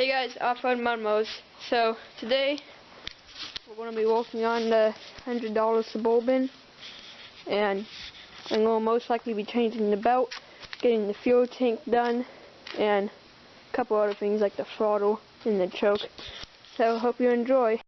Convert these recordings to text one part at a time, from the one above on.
Hey guys, Offroad MudMowers. So today we're going to be working on the $100 Suburban, and I'm going to most likely be changing the belt, getting the fuel tank done, and a couple other things like the throttle and the choke. So hope you enjoy.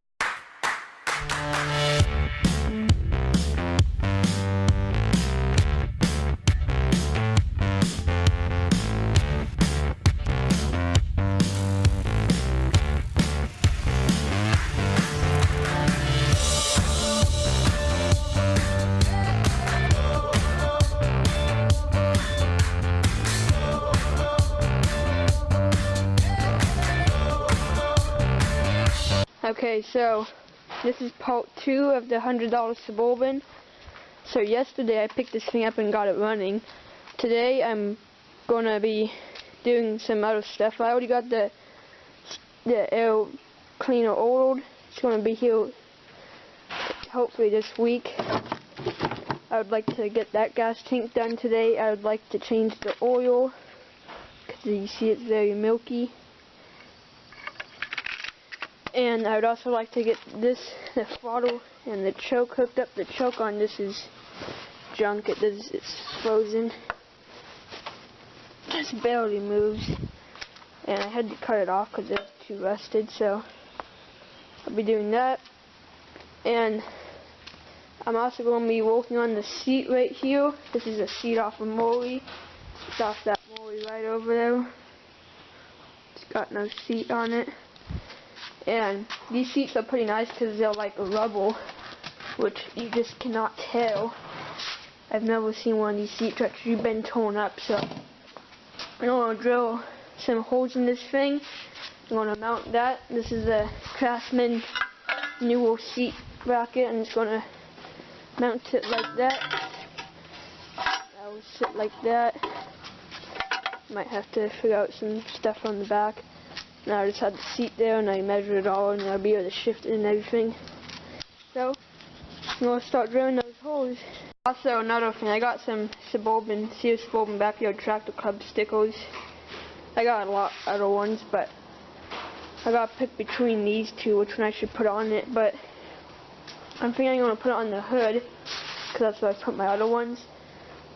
Okay, so this is part 2 of the $100 Suburban. So yesterday I picked this thing up and got it running. Today I'm going to be doing some other stuff. I already got the air cleaner ordered. It's going to be here hopefully this week. I would like to get that gas tank done today. I would like to change the oil because you see it's very milky. And I would also like to get the throttle and the choke hooked up. The choke on this is junk. It's frozen. It just barely moves. And I had to cut it off because it was too rusted. So I'll be doing that. And I'm also going to be working on the seat right here. This is a seat off of moar. It's off that moar right over there. It's got no seat on it. And these seats are pretty nice because they're like rubble, which you just cannot tell. I've never seen one of these seats actually been torn up, so I'm going to drill some holes in this thing. I'm going to mount that. This is a Craftsman newer seat bracket, and it's going to mount it like that. I will sit like that. Might have to figure out some stuff on the back. Now I just had the seat there and I measured it all, and I'll be able to shift it and everything. So I'm going to start drilling those holes. Also another thing, I got some Sears Suburban Backyard Tractor Club stickers. I got a lot of other ones, but I got to pick between these two which one I should put on it. But I'm thinking I'm going to put it on the hood because that's where I put my other ones.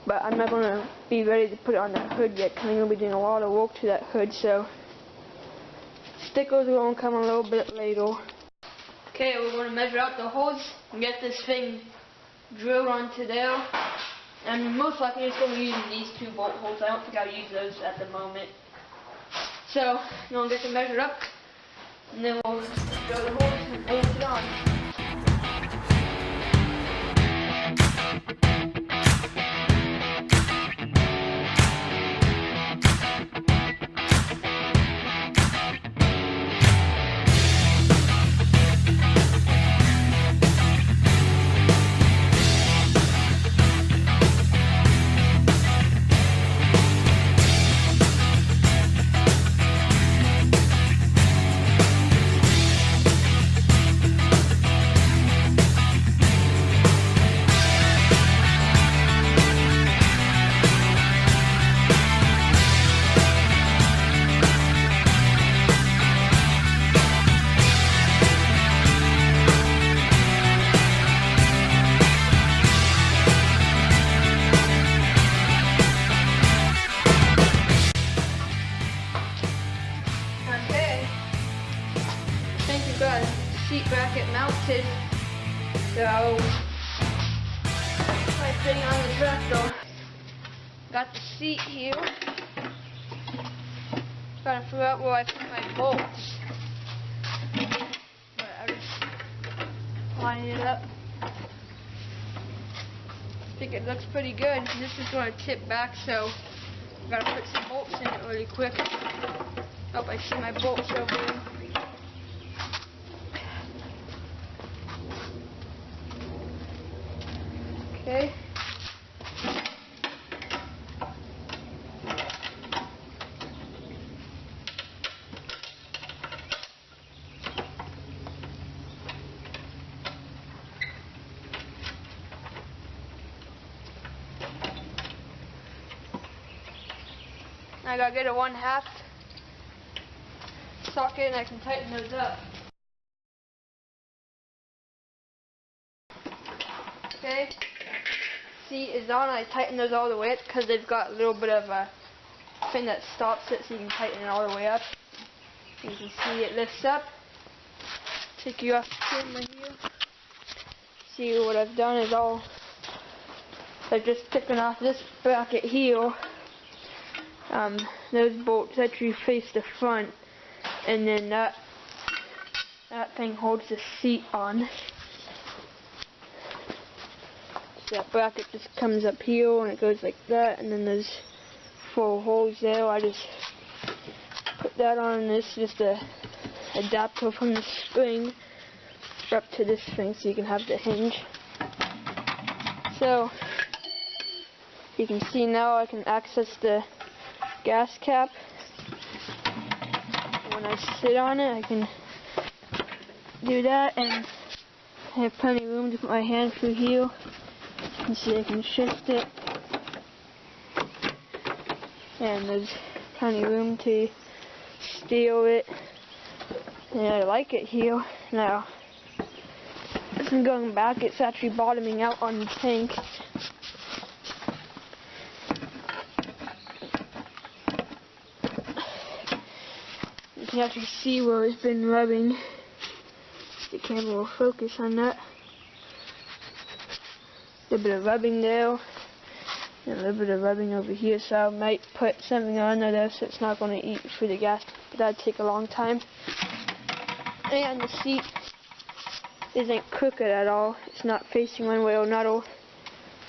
But I'm not going to be ready to put it on that hood yet because I'm going to be doing a lot of work to that hood. So stickers are going to come a little bit later. Okay, we're going to measure out the holes and get this thing drilled onto there. And most likely it's going to be using these 2 bolt holes. I don't think I'll use those at the moment. So, I'm going to get them measured up, and then we'll drill the holes and bolt it on. Got a seat bracket mounted, so my thing on the tractor. Got the seat here. Gotta figure out where I put my bolts. But I just line it up. I think it looks pretty good. This is going to tip back, so I gotta put some bolts in it really quick. Oh, I see my bolts over there. Okay. I gotta get a 1/2 socket and I can tighten those up. Okay, seat is on. I tighten those all the way up because they've got a little bit of a thing that stops it, so you can tighten it all the way up. You can see it lifts up. Take you off the camera here. See what I've done is I've just taken off this bracket here. Those bolts actually face the front, and then that thing holds the seat on. So that bracket just comes up here and it goes like that, and then there's 4 holes there. I just put that on, and this is just a adapter from the spring up to this thing so you can have the hinge. So you can see now I can access the gas cap. When I sit on it, I can do that, and I have plenty of room to put my hand through here. You can see I can shift it, and there's plenty of room to steer it, and I like it here. Now, as I'm going back, it's actually bottoming out on the tank. You can actually see where it's been rubbing. The camera will focus on that. A little bit of rubbing there, and a little bit of rubbing over here, so I might put something on there so it's not going to eat through the gas, but that'd take a long time. And the seat isn't crooked at all. It's not facing one way or another.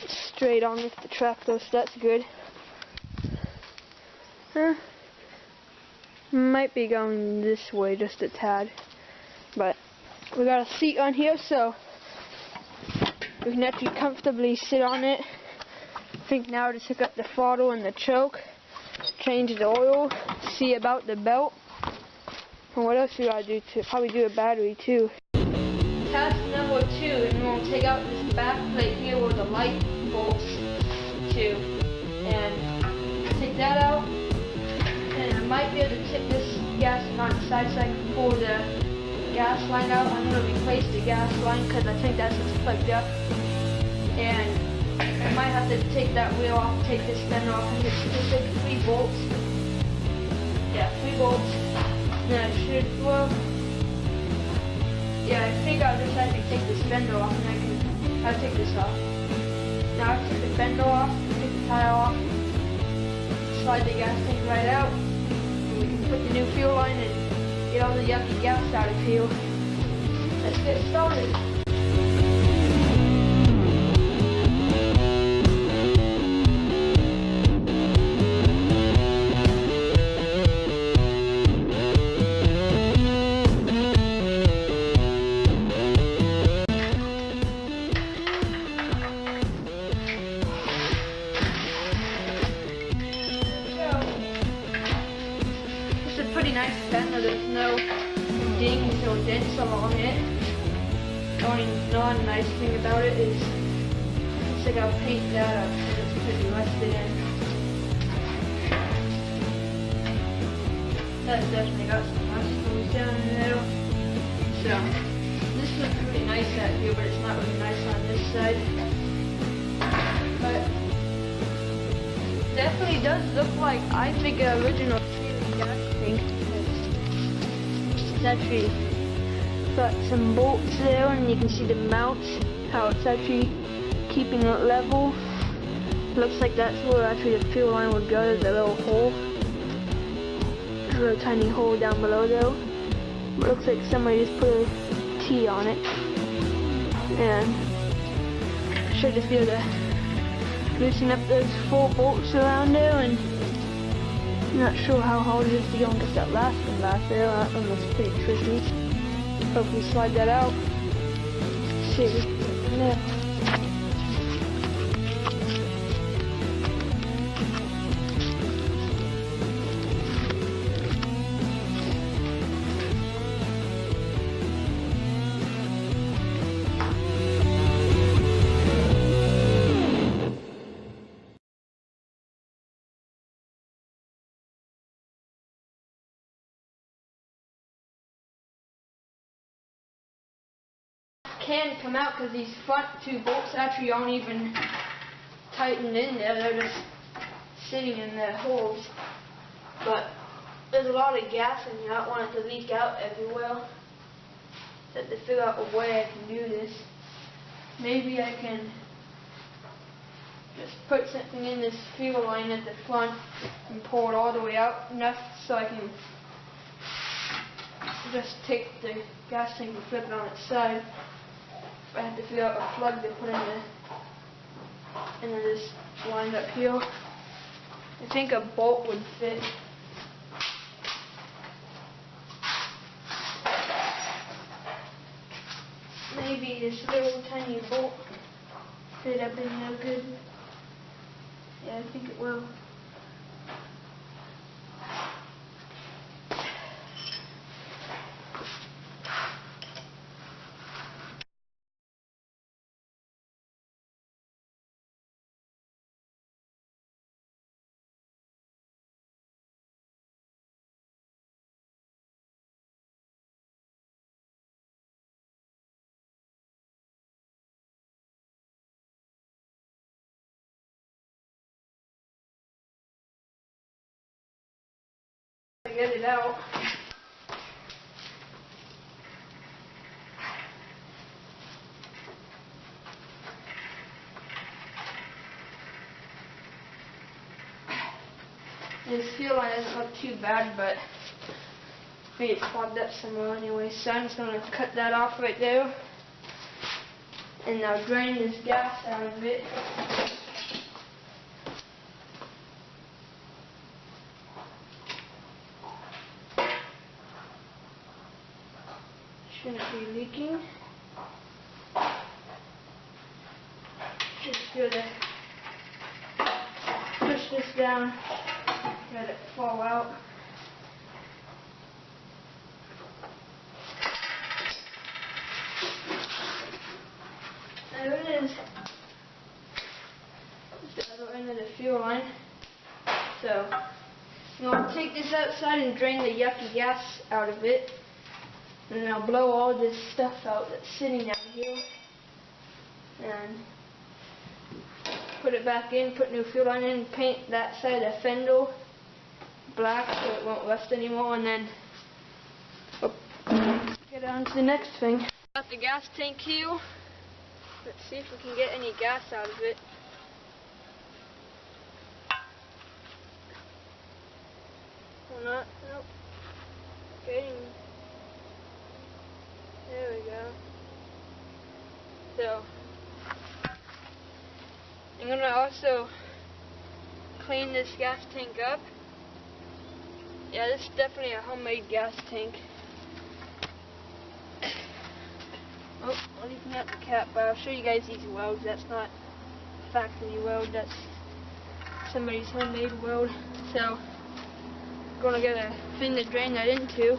It's straight on with the tractor, so that's good. Might be going this way just a tad, but we got a seat on here, so we can actually comfortably sit on it. I think now to hook up the throttle and the choke, change the oil, see about the belt, and what else we gotta do to probably do a battery too. Task number 2, and we'll take out this back plate here where the light bolts to, and take that out. And I might be able to tip this gasket on the side so I can pull the gas line out. I'm going to replace the gas line because I think that's what's plugged up. And I might have to take that wheel off, take this fender off, and just take 3 bolts. Yeah, 3 bolts. And then I should, well, yeah, I think I'll just have to take this fender off, and I'll take this off. Now I take the fender off, take the tire off, slide the gas tank right out, and we can put the new fuel line and get all the yucky gas out of here. Let's get started. Pretty nice fender, there's no dings or dents along it. The only non-nice thing about it is I gotta paint that up because it's pretty rusted in. That's definitely got some rust goes down in the middle. So this looks pretty nice out here, but it's not really nice on this side. But definitely does look like, I think, an original gas tank. It's actually got some bolts there, and you can see the mounts, how it's actually keeping it level. Looks like that's where actually the fuel line would go. There's a little hole, a little tiny hole down below though. It looks like somebody just put a T on it, and should just be able to loosen up those 4 bolts around there. And I'm not sure how hard it is to go and get that last one back there. That one was pretty tricky. Hopefully slide that out. See if we can get it in there. can come out because these front two bolts actually aren't even tightened in there. They're just sitting in the holes. But there's a lot of gas in here. I don't want it to leak out everywhere. So I have to figure out a way I can do this. Maybe I can just put something in this fuel line at the front and pour it all the way out enough so I can just take the gas tank and flip it on its side. I have to figure out a plug to put into this line up here. I think a bolt would fit. Maybe this little tiny bolt fit up in there good. Yeah, I think it will. Get it out. This fuel line doesn't look too bad, but maybe it's clogged up somewhere anyway, so I'm just going to cut that off right there. And now drain this gas out of it. Shouldn't be leaking. Just gonna push this down, let it fall out. There it is. Just the other end of the fuel line. So, I'm going to take this outside and drain the yucky gas out of it. And then I'll blow all this stuff out that's sitting down here. And put it back in, put new fuel line in, paint that side of the fender black so it won't rust anymore, and then get on to the next thing. Got the gas tank here. Let's see if we can get any gas out of it. Or not, nope. Getting. There we go. So, I'm going to also clean this gas tank up. Yeah, this is definitely a homemade gas tank. Oh, I'm leaving out the cap, but I'll show you guys these welds. That's not factory weld, that's somebody's homemade weld. So, I'm going to get a thing to drain that into.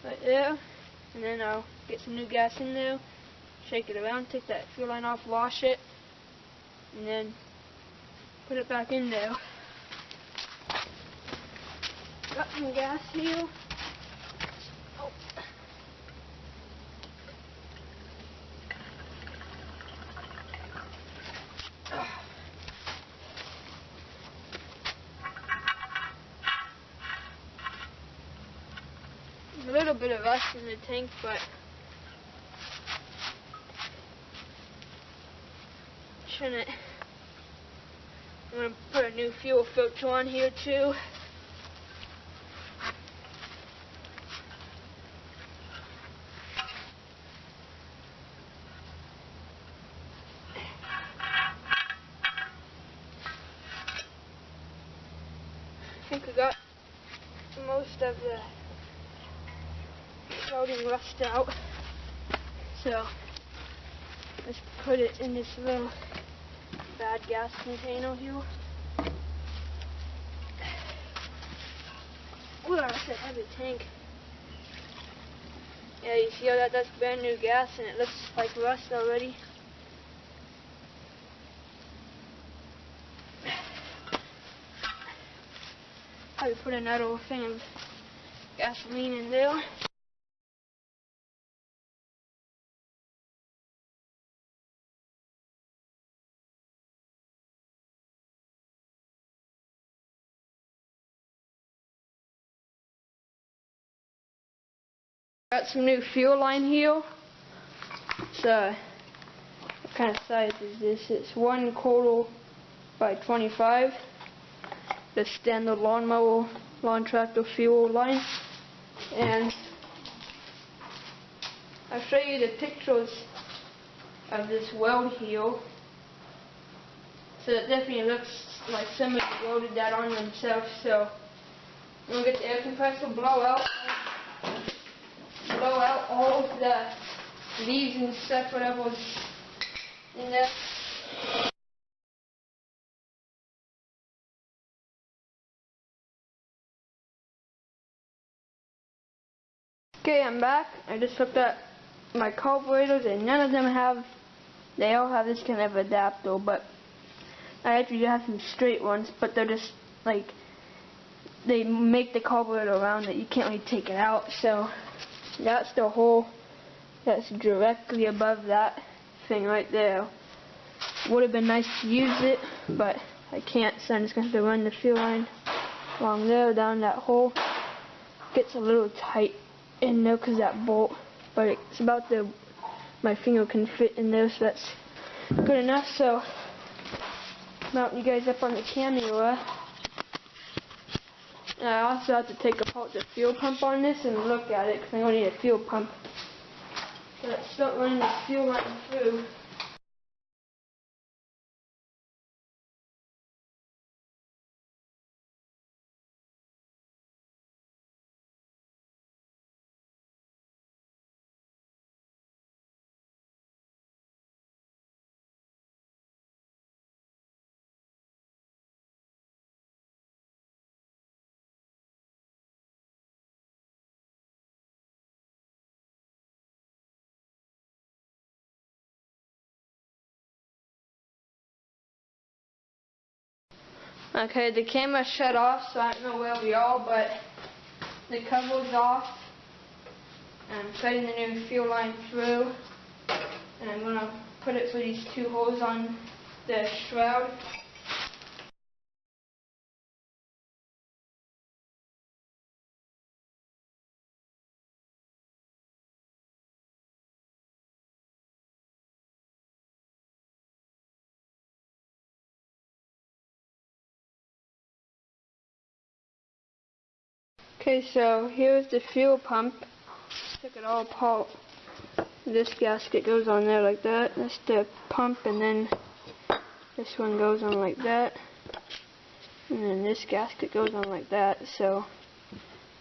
Right there, and then I'll get some new gas in there, shake it around, take that fuel line off, wash it, and then put it back in there. Got some gas here. Oh. A little bit of rust in the tank, but shouldn't. I'm going to put a new fuel filter on here too. I think we got most of the floating rust out. So let's put it in this little bad gas container here. Ooh, that's a heavy tank. Yeah, you see how that's brand new gas and it looks like rust already. Probably put another thing of gasoline in there. Got some new fuel line here. So, what kind of size is this? It's 1/4 by 25. The standard lawnmower, lawn tractor fuel line. And I'll show you the pictures of this weld here. So it definitely looks like somebody welded that on themselves. So I'm gonna get the air compressor, blow out all of the leaves and stuff, whatever's in there. Okay, I'm back. I just looked at my carburetors and none of them they all have this kind of adapter, but I actually have some straight ones, but they're just like, they make the carburetor around it. You can't really take it out. So that's the hole that's directly above that thing right there. Would have been nice to use it, but I can't, so I'm just going to have to run the fuel line along there, down that hole. Gets a little tight in there because that bolt, but it's about my finger can fit in there, so that's good enough. So mounting you guys up on the camera. And I also have to take apart the fuel pump on this and look at it because I don't need a fuel pump. So let's start running the fuel line through. Okay, the camera shut off, so I don't know where we are, but the cover's off. I'm threading the new fuel line through, and I'm going to put it through these two holes on the shroud. Okay, so here's the fuel pump. Took it all apart. This gasket goes on there like that. That's the pump, and then this one goes on like that. And then this gasket goes on like that. So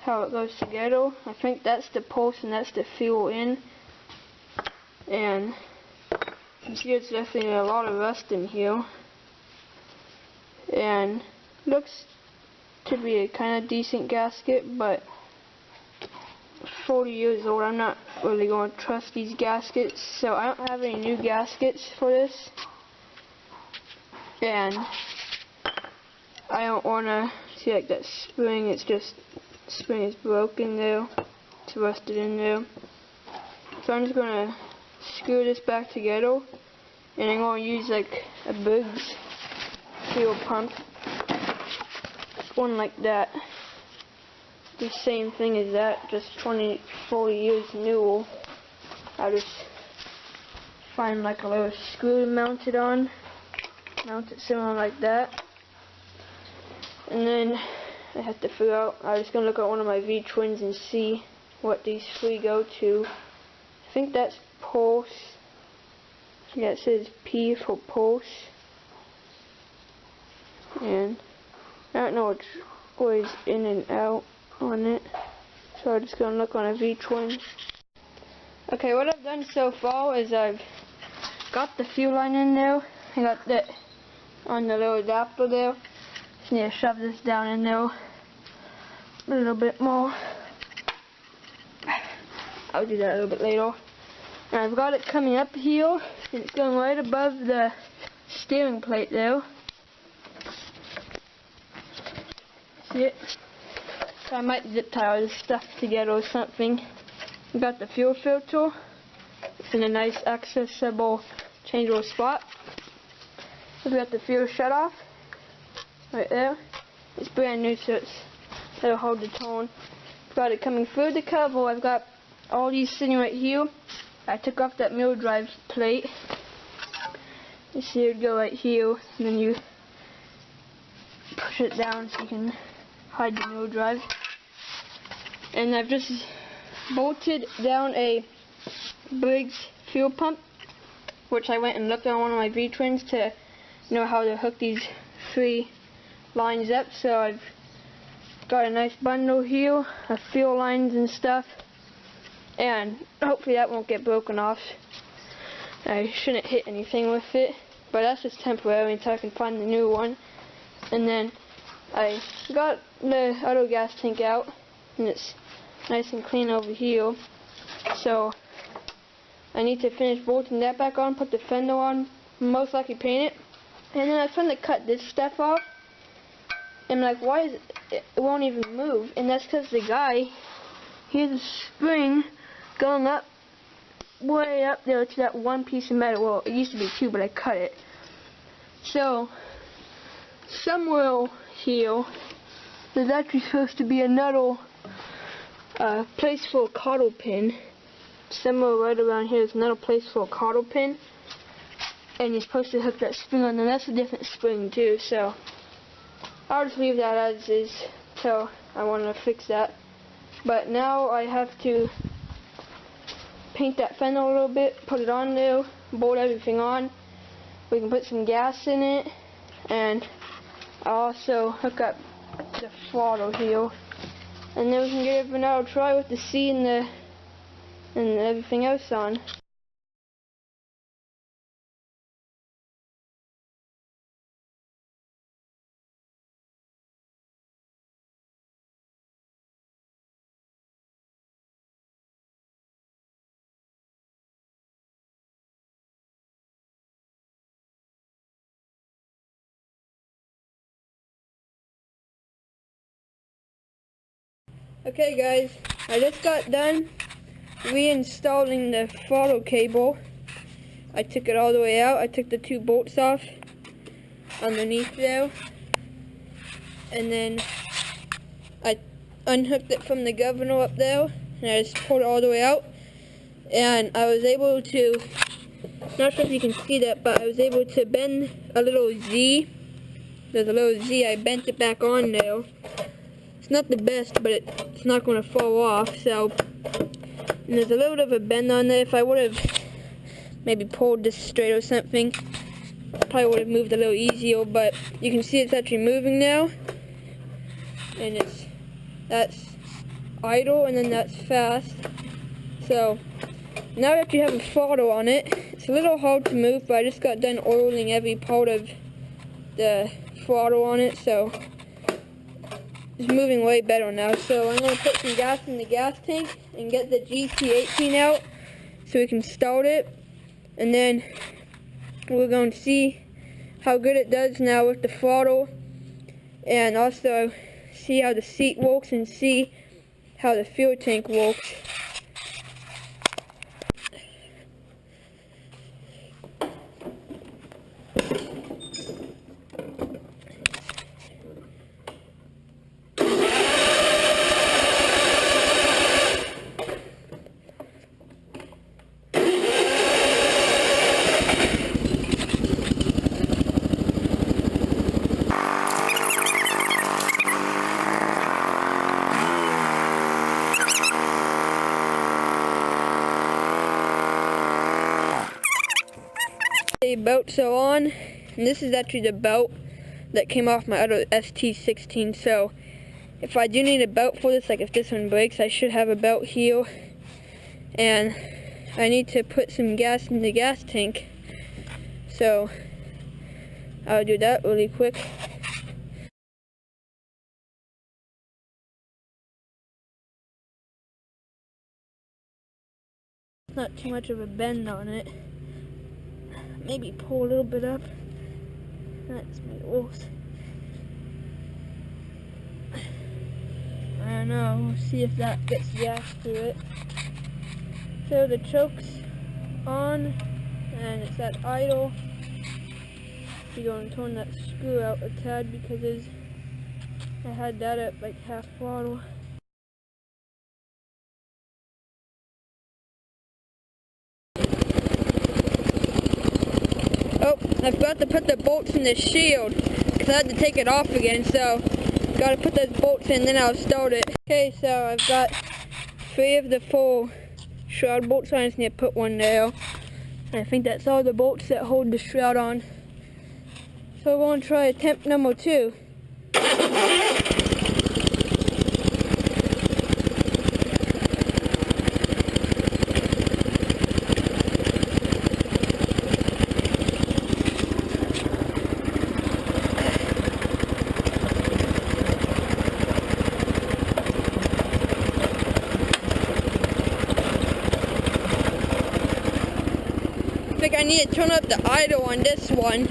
how it goes together. I think that's the pulse and that's the fuel in. And you can see it's definitely a lot of rust in here. And looks to be a kind of decent gasket, but 40 years old, I'm not really going to trust these gaskets, so I don't have any new gaskets for this, and I don't want to see like that spring. It's just spring is broken there, it's rusted in there, so I'm just going to screw this back together, and I'm going to use like a Briggs fuel pump. One like that, the same thing as that, just 40 years newer. I'll just find like a little screw to mount it on, mount it similar like that, and then I have to figure out, I'm just going to look at one of my V-twins and see what these three go to. I think that's pulse, yeah, it says P for pulse, and I don't know which goes in and out on it, so I'm just going to look on a V-twin. Okay, what I've done so far is I've got the fuel line in there. I got that on the little adapter there. Just need to shove this down in there a little bit more. I'll do that a little bit later. And I've got it coming up here, and it's going right above the steering plate there. See it? So I might zip tie all this stuff together or something. We got the fuel filter. It's in a nice accessible changeable spot. We've got the fuel shutoff right there. It's brand new, so it'll hold the tone. Got it coming through the cover. I've got all these sitting right here. I took off that middle drive plate. You see it go right here, and then you push it down so you can hide the middle drive. And I've just bolted down a Briggs fuel pump, which I went and looked on one of my V-twins to know how to hook these 3 lines up. So I've got a nice bundle here of fuel lines and stuff, and hopefully that won't get broken off. I shouldn't hit anything with it, but that's just temporary until I can find the new one. And then I got the auto gas tank out, and it's nice and clean over here. So I need to finish bolting that back on, put the fender on, most likely paint it. And then I was trying to cut this stuff off, and I'm like, why is it won't even move? And that's because the guy, he has a spring going up, way up there to that one piece of metal. Well, it used to be 2, but I cut it. So somewhere here, there's actually supposed to be another place for a cotter pin. Somewhere right around here is another place for a cotter pin, and you're supposed to hook that spring on, and that's a different spring too. So I'll just leave that as is. So I want to fix that, but now I have to paint that fender a little bit, put it on there, bolt everything on. We can put some gas in it, and I'll also hook up the throttle here, and then we can give it another try with the C and everything else on. Okay guys, I just got done reinstalling the throttle cable. I took it all the way out. I took the 2 bolts off underneath there, and then I unhooked it from the governor up there, and I just pulled it all the way out, and I was able to, not sure if you can see that, but I was able to bend a little Z. There's a little Z. I bent it back on there. It's not the best, but it's not going to fall off. So, and there's a little bit of a bend on there. If I would have maybe pulled this straight or something, probably would have moved a little easier. But you can see it's actually moving now, and that's idle, and then that's fast. So now that you have a throttle on it, it's a little hard to move. But I just got done oiling every part of the throttle on it, so it's moving way better now. So I'm going to put some gas in the gas tank and get the GT18 out so we can start it, and then we're going to see how good it does now with the throttle, and also see how the seat works and see how the fuel tank works. The belts are on, and this is actually the belt that came off my other ST16. So if I do need a belt for this, like if this one breaks, I should have a belt here. And I need to put some gas in the gas tank, so I'll do that really quick. Not too much of a bend on it. Maybe pull a little bit up. That's made it worse. I don't know. We'll see if that gets gas through it. So the choke's on, and it's at idle. You go and turn that screw out a tad because I had that at like half throttle. Oh, I forgot to put the bolts in the shield because I had to take it off again, so gotta put those bolts in, then I'll start it. Okay, so I've got 3 of the 4 shroud bolts on. I just need to put one nail. And I think that's all the bolts that hold the shroud on. So we're going to try attempt number 2. I think I need to turn up the idle on this one.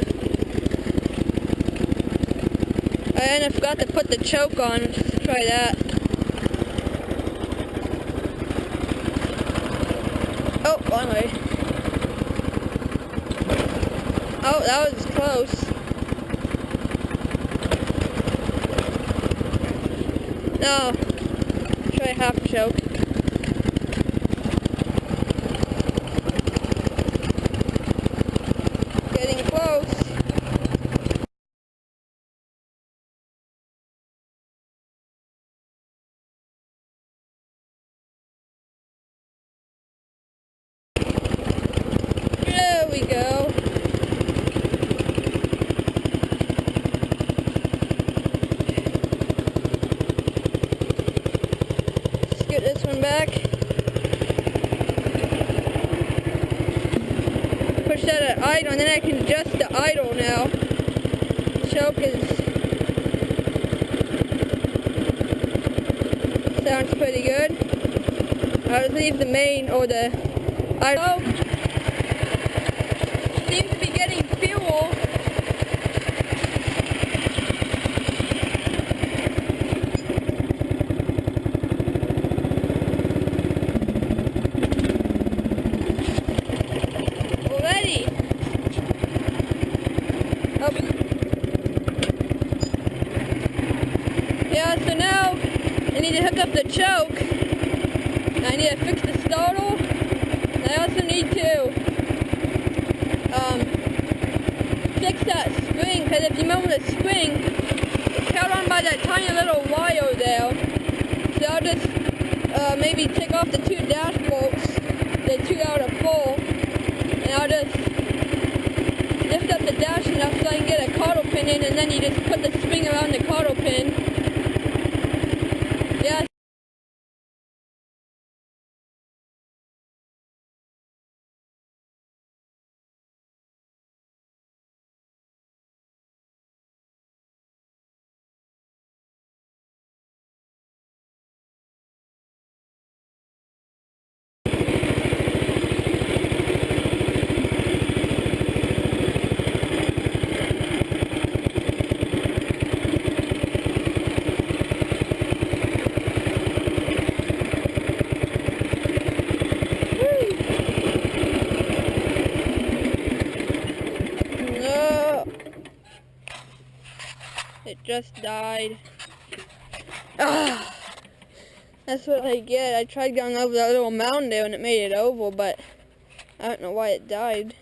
And I forgot to put the choke on. Let's try that. Oh, wrong way. Oh, that was close. No. Try half choke. Getting close. There we go. Let's get this one back. Push that at idle, and then I can adjust the idle now. Choke sounds pretty good. I'll leave the main or the idle. Seems to be getting fuel. Already. Oh. Yeah, so now I need to hook up the choke. I need to fix the throttle. And I also need to fix that spring, because if you remember the spring, it's held on by that tiny little wire there. So I'll just maybe take off the 2 dash bolts, the 2 out of 4, and I'll just lift up the dash enough so I can get a cotter pin in, and then you just put the spring around the cotter pin. Yeah. It just died. Ah, that's what I get. I tried going over that little mountain there and it made it oval, but I don't know why it died.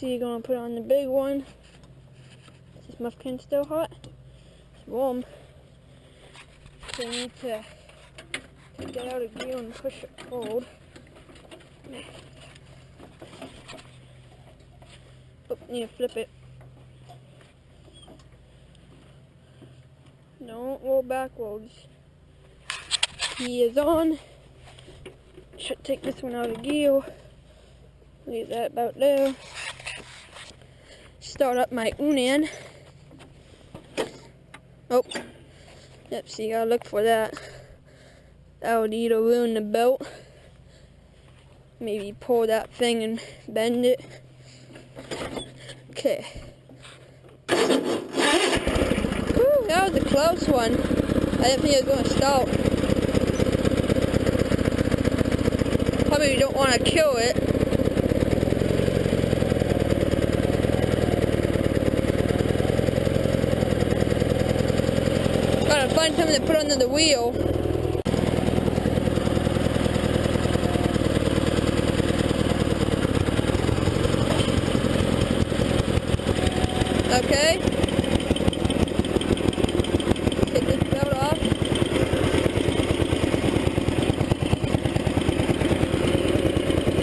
see you're gonna put on the big one. Is this muff can still hot? It's warm. So I need to take that out of gear and push it forward. Oh, need to flip it. Don't roll backwards. Key is on. Should take this one out of gear. Leave that about there. Start up my unan. Oh, yep, so you gotta look for that. That would either ruin the belt. Maybe pull that thing and bend it. Okay. Whew, that was a close one. I didn't think it was gonna stop. Probably don't want to kill it. Gotta find something to put under the wheel. Okay. Take this belt off.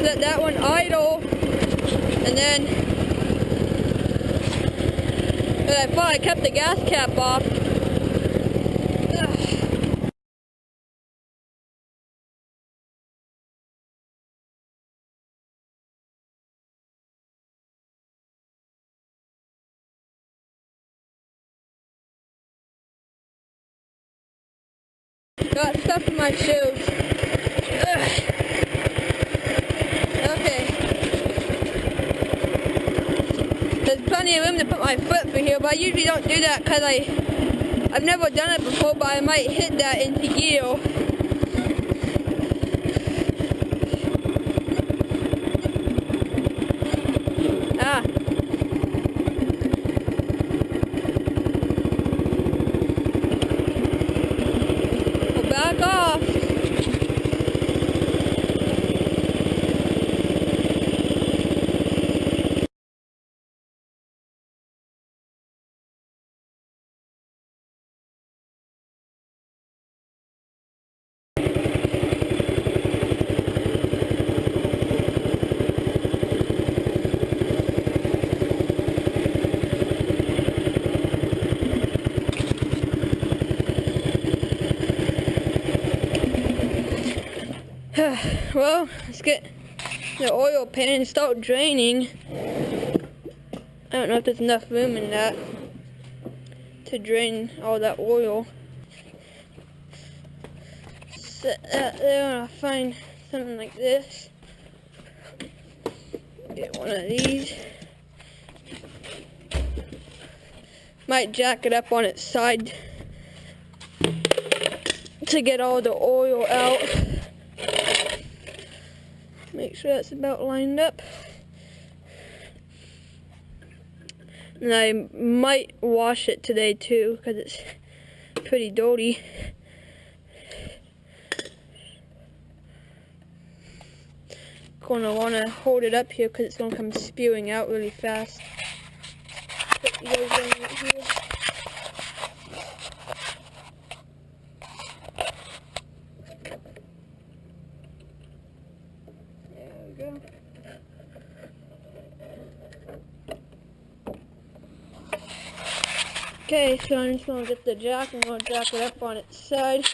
Let that one idle, and then I thought I kept the gas cap off. Got stuff in my shoes. Okay. There's plenty of room to put my foot through here, but I usually don't do that because I've never done it before, but I might hit that into gear. Ah. Back off. Well, let's get the oil pan and start draining. I don't know if there's enough room in that to drain all that oil. Set that there and I'll find something like this. Get one of these. Might jack it up on its side to get all the oil out. Make sure that's about lined up. And I might wash it today too, because it's pretty dirty. Gonna want to hold it up here because it's gonna come spewing out really fast. Put you guys in right here. Okay, so I'm just going to get the jack and I'm going to jack it up on its side.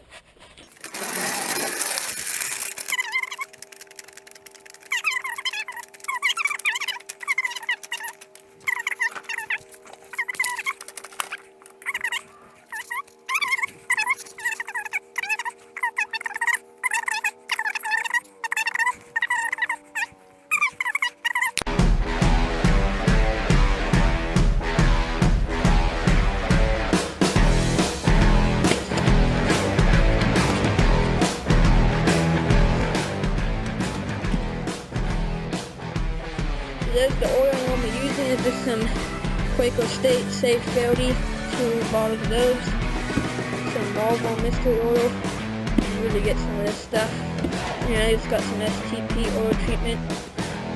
This the oil I'm going to be using is just some Quaker State Safe 30, 2 bottles of those, some Volvo mystery oil. Really get some of this stuff. And I just got some STP oil treatment,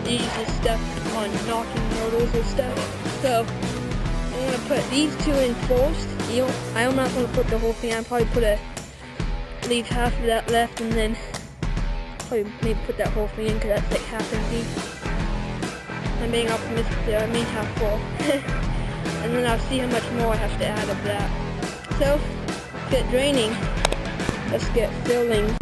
these and stuff on knocking motors and stuff. So I'm gonna put these two in first. I'm not gonna put the whole thing. I'll probably leave half of that left, and then probably maybe put that whole thing in because that's like half empty. I'm being optimistic there. I may have full. And then I'll see how much more I have to add of that. So, let's get draining. Let's get filling.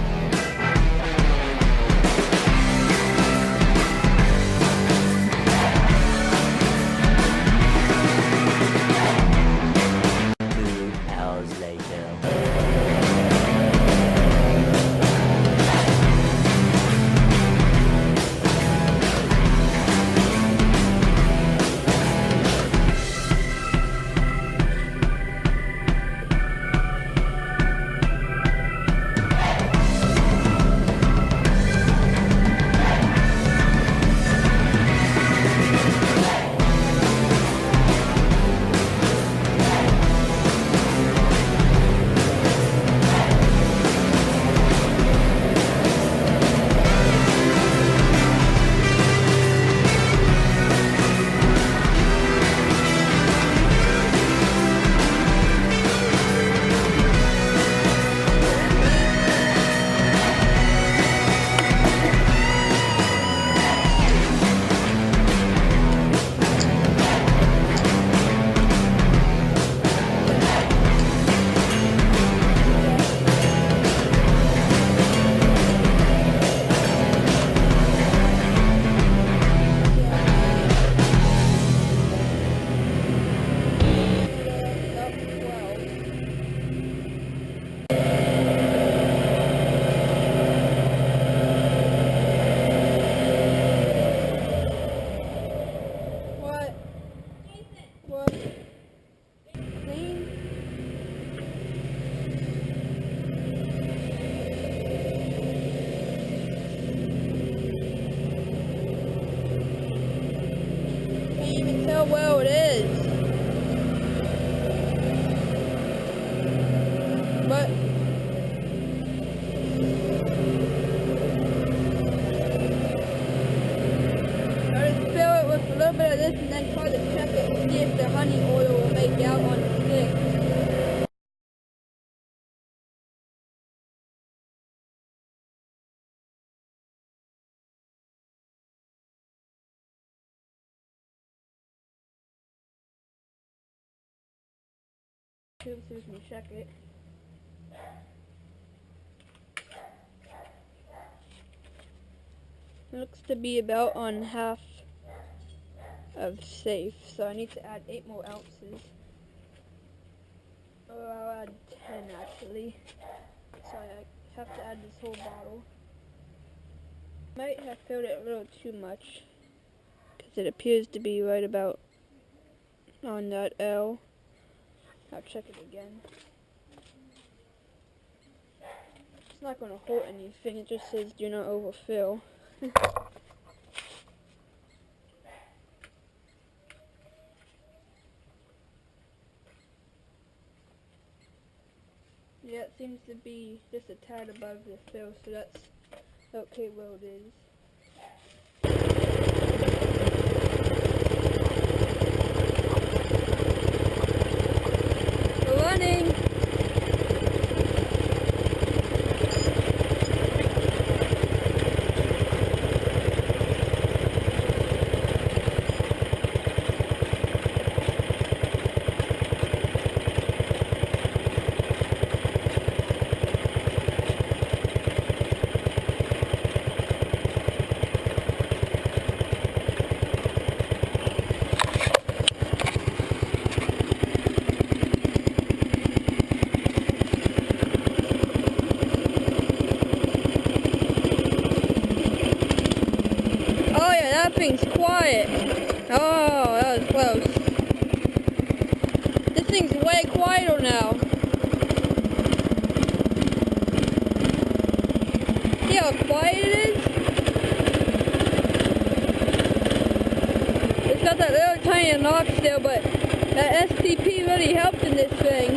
How well it is, but I just fill it with a little bit of this and then try to check it and see if the honey oil will make out on the stick. See if we can check it. It looks to be about on half of safe, so I need to add 8 more ounces. Oh, I'll add 10 actually. So I have to add this whole bottle. Might have filled it a little too much because it appears to be right about on that L. I'll check it again. It's not going to hold anything, it just says do not overfill. Yeah, it seems to be just a tad above the fill, so that's okay where it is. Running. That thing's quiet. Oh, that was close. This thing's way quieter now. See how quiet it is? It's got that little tiny knock still, but that STP really helped in this thing.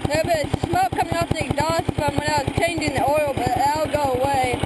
There's a bit of smoke coming off the exhaust from when I was changing the oil, but that'll go away.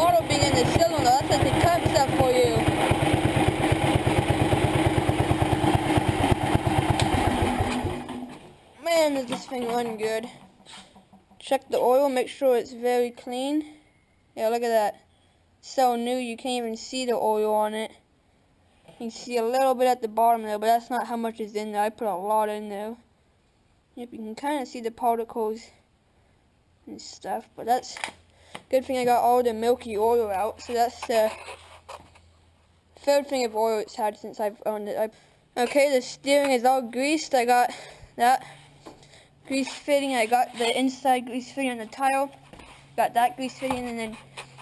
throttle being in the cylinder. That's like the type stuff for you. Man, does this thing run good. Check the oil, make sure it's very clean. Yeah, look at that. So new, you can't even see the oil on it. You can see a little bit at the bottom there, but that's not how much is in there. I put a lot in there. Yep, you can kind of see the particles and stuff, but that's good thing I got all the milky oil out. So that's the third thing of oil it's had since I've owned it. Okay, the steering is all greased. I got that grease fitting. I got the inside grease fitting on the tile. Got that grease fitting, and then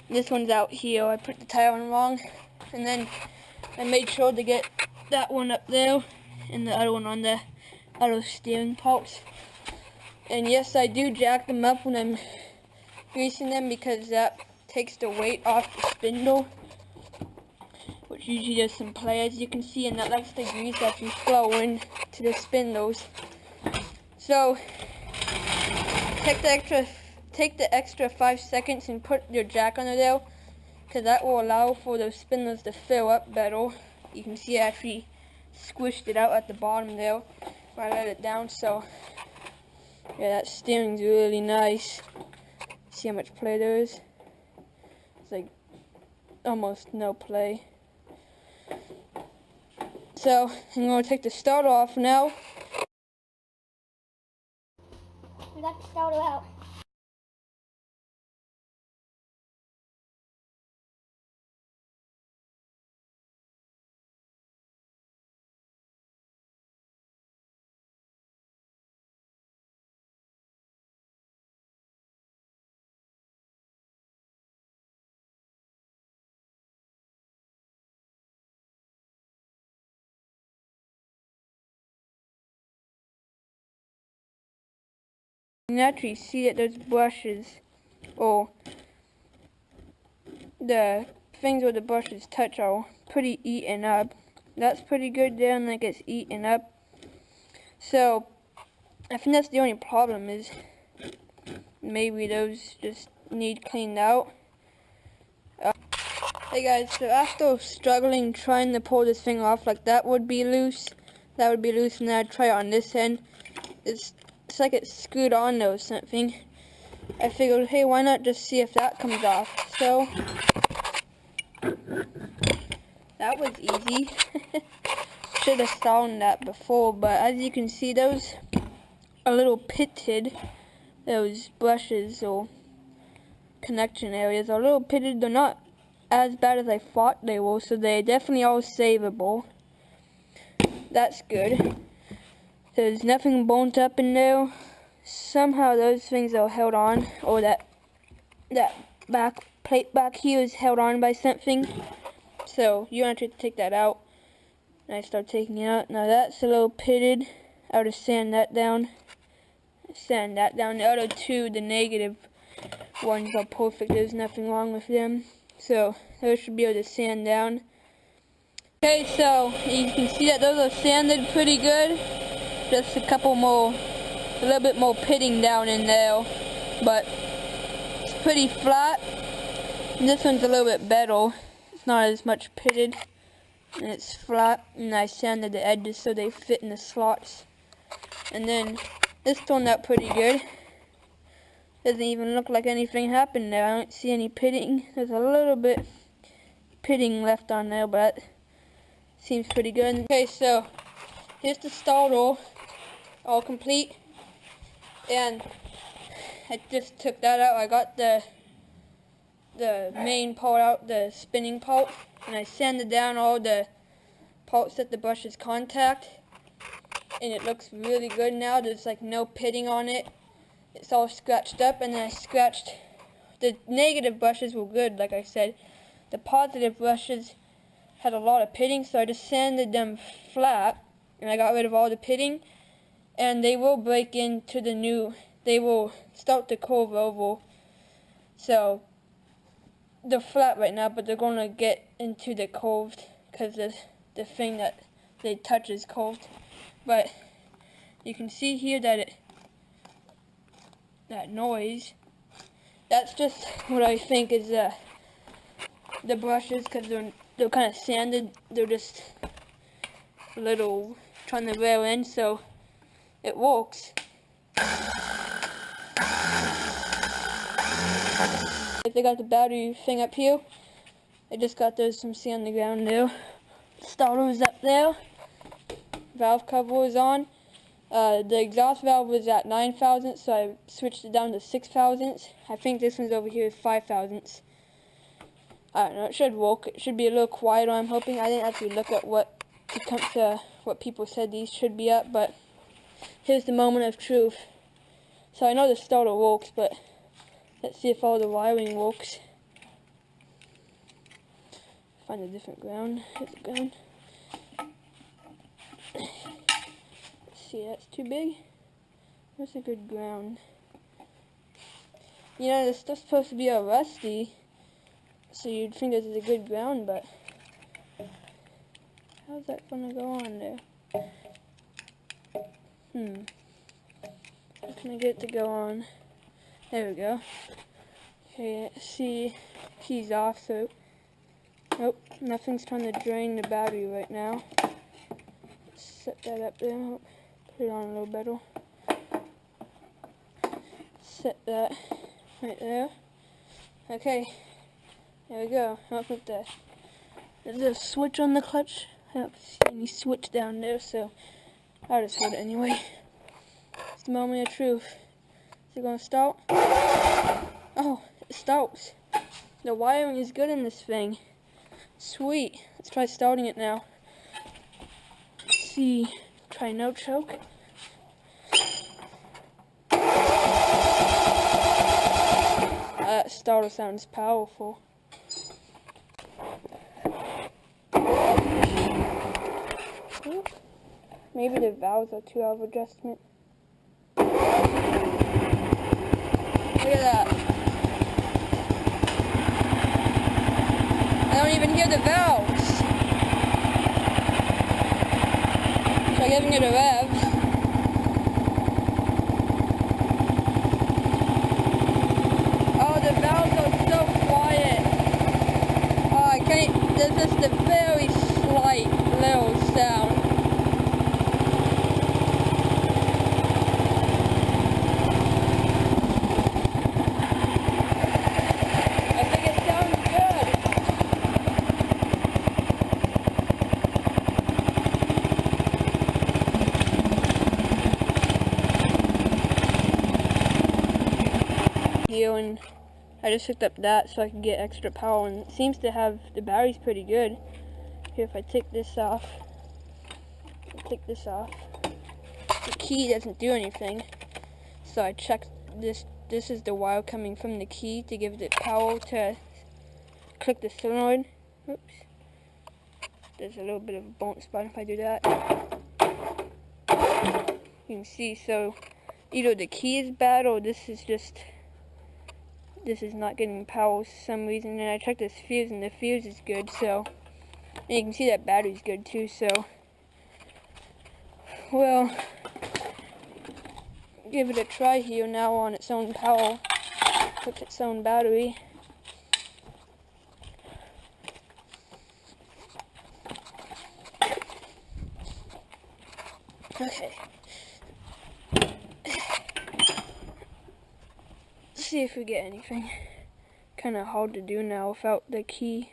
this one's out here. I put the tile in wrong, and then I made sure to get that one up there and the other one on the other steering parts. And yes, I do jack them up when I'm greasing them because that takes the weight off the spindle, which usually does some play, as you can see, and that lets the grease actually flow into the spindles. So take the extra 5 seconds and put your jack under there, because that will allow for those spindles to fill up better. You can see I actually squished it out at the bottom there when I let it down. So yeah, that steering's really nice. See how much play there is? It's like almost no play. So I'm going to take the starter off now. We got the starter out. You can actually see that those brushes, or the things where the brushes touch, are pretty eaten up. That's pretty good there, and that gets eaten up. So I think that's the only problem, is maybe those just need cleaned out. Hey guys, so after struggling trying to pull this thing off, like that would be loose, and then I'd try it on this end. It's like it's screwed on there or something. I figured, hey, why not just see if that comes off? So that was easy. Should have found that before, but as you can see, those are a little pitted. Those brushes or connection areas are a little pitted. They're not as bad as I thought they were, so they definitely are savable. That's good. There's nothing burnt up in there. Somehow those things are held on, or that back plate back here is held on by something. So you don't have to take that out. And I start taking it out. Now that's a little pitted. I would have sanded that down. The other two, the negative ones, are perfect. There's nothing wrong with them. So those should be able to sand down. Okay, so you can see that those are sanded pretty good. Just a couple more, a little bit more pitting down in there, but it's pretty flat. And this one's a little bit better. It's not as much pitted, and it's flat. And I sanded the edges so they fit in the slots. And then this turned out pretty good. Doesn't even look like anything happened there. I don't see any pitting. There's a little bit pitting left on there, but that seems pretty good. Okay, so here's the starter, all complete, and I just took that out. I got the main part out, the spinning part, and I sanded down all the parts that the brushes contact, and it looks really good now. There's like no pitting on it. It's all scratched up, and then I scratched. The negative brushes were good, like I said. The positive brushes had a lot of pitting, so I just sanded them flat, and I got rid of all the pitting, and they will break into the new, they will start to curve over. So they're flat right now, but they're going to get into the curved, because the thing that they touch is curved. But you can see here that that noise, that's just what I think is the brushes because they're kind of sanded. They're just a little trying to wear in, so it works. They got the battery thing up here. I just got those some sand on the ground there. Starter is up there. Valve cover is on. The exhaust valve was at 9 thousandths, so I switched it down to 6 thousandths. I think this one's over here is 5 thousandths. I don't know, it should work. It should be a little quieter, I'm hoping. I didn't actually look at what people said these should be at, but here's the moment of truth. So I know the starter works, but let's see if all the wiring works. Find a different ground. Here's the ground. Let's see, that's too big. What's a good ground? You know, this stuff's supposed to be all rusty, so you'd think this is a good ground, but how's that gonna go on there? How can I get it to go on? There we go. Okay, see, key's off, so nope, nothing's trying to drain the battery right now. Set that up there. Put it on a little better. Set that right there. Okay, there we go. I'll put that. There's a switch on the clutch. I don't see any switch down there, so I'll just hold it anyway. It's the moment of truth. Is it gonna start? Oh, it starts. The wiring is good in this thing. Sweet. Let's try starting it now. Let's see. Try no choke. That starter sounds powerful. Maybe the valves are too out of adjustment. Look at that. I don't even hear the valves. Try giving it a rev. Oh, the valves are so quiet. Oh, I can't. There's just a very slight little sound. And I just hooked up that so I can get extra power, and it seems to have the battery's pretty good. Here, if I take this off, the key doesn't do anything. So I checked this. This is the wire coming from the key to give it power to click the solenoid. Oops. There's a little bit of a bump spot if I do that. You can see, so either the key is bad or this is not getting power for some reason. And I checked this fuse, and the fuse is good, so, and you can see that battery's good too, so, well, give it a try here now on its own power, with its own battery. Okay. See if we get anything. Kind of hard to do now without the key.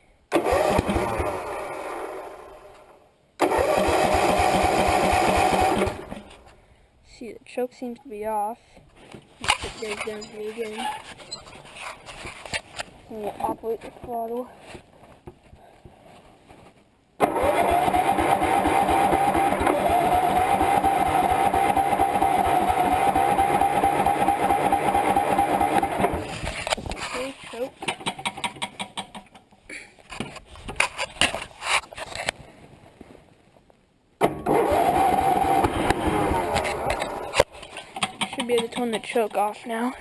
See, the choke seems to be off. Let's put those down here again. And we'll operate the throttle. Should be able to turn the choke off now.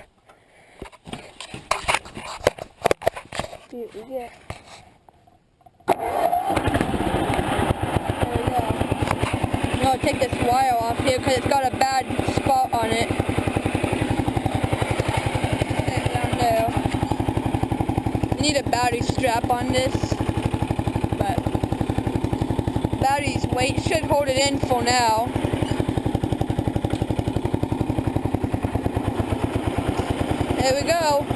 See what we get. There we go. I'm going to take this wire off here because it's got a bad spot on it. Down there. You need a battery strap on this, but battery's weight should hold it in for now. There we go.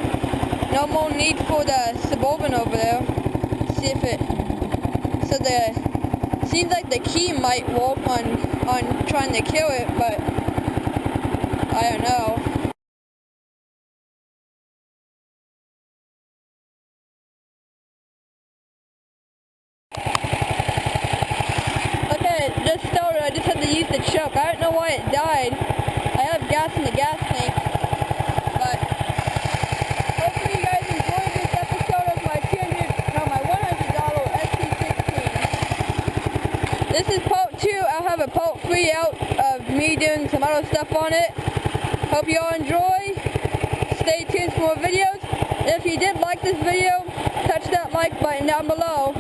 No more need for the Suburban over there. See if it. So seems like the key might work on trying to kill it, but I don't know. Okay, it just started. I just had to use the choke. I don't know why it died. I have gas in the gas tank, but hopefully you guys enjoyed this episode of my my $100 ST16. This is part 2. I'll have a part 3 out of me doing some other stuff on it. Hope you all enjoy. Stay tuned for more videos. And if you did like this video, touch that like button down below.